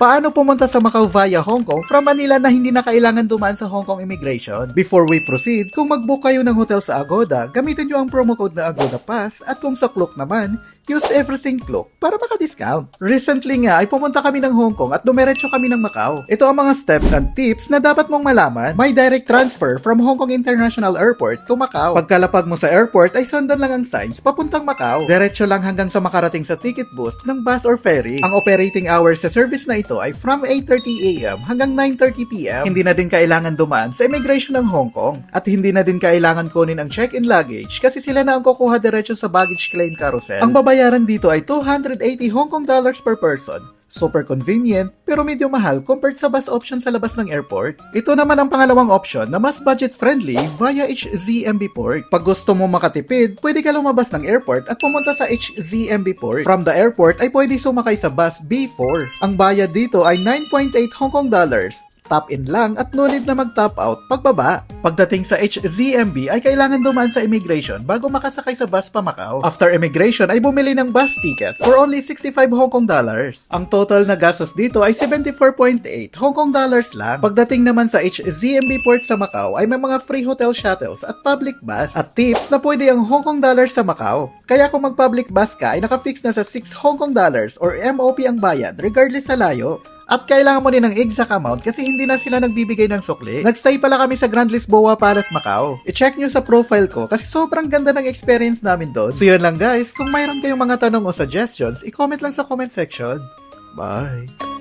Paano pumunta sa Macau via Hong Kong from Manila na hindi na kailangan dumaan sa Hong Kong Immigration? Before we proceed, kung mag-book kayo ng hotel sa Agoda, gamitin nyo ang promo code na Agoda Pass at kung sa Klook naman, use everything Klook para maka-discount. Recently nga ay pumunta kami ng Hong Kong at dumiretso kami ng Macau. Ito ang mga steps and tips na dapat mong malaman. May direct transfer from Hong Kong International Airport to Macau. Pagkalapag mo sa airport ay sundan lang ang signs papuntang Macau. Diretso lang hanggang sa makarating sa ticket booth ng bus or ferry. Ang operating hours sa service na ito ay from 8:30 AM hanggang 9:30 PM. Hindi na din kailangan dumaan sa immigration ng Hong Kong at hindi na din kailangan kunin ang check-in luggage kasi sila na ang kukuha diretso sa baggage claim carousel. Ang babayaran dito ay 280 Hong Kong dollars per person. Super convenient, pero medyo mahal compared sa bus option sa labas ng airport. Ito naman ang pangalawang option na mas budget-friendly via HZMB Port. Pag gusto mo makatipid, pwede ka lumabas ng airport at pumunta sa HZMB Port. From the airport ay pwede sumakay sa bus B4. Ang bayad dito ay 9.8 Hong Kong dollars. Tap in lang at no need na mag-tap out pagbaba. Pagdating sa HZMB ay kailangan dumaan sa immigration bago makasakay sa bus pa Macau. After immigration ay bumili ng bus ticket for only 65 Hong Kong dollars. Ang total na gastos dito ay 74.8 Hong Kong dollars lang. Pagdating naman sa HZMB Port sa Macau ay may mga free hotel shuttles at public bus. At tips na pwede ang Hong Kong dollars sa Macau. Kaya kung mag-public bus ka ay nakafix na sa 6 Hong Kong dollars or MOP ang bayad regardless sa layo. At kailangan mo din ng exact amount kasi hindi na sila nagbibigay ng sukli. Nagstay pala kami sa Grand Lisboa Palace, Macau. I-check nyo sa profile ko kasi sobrang ganda ng experience namin doon. So yun lang guys, kung mayroon kayong mga tanong o suggestions, i-comment lang sa comment section. Bye!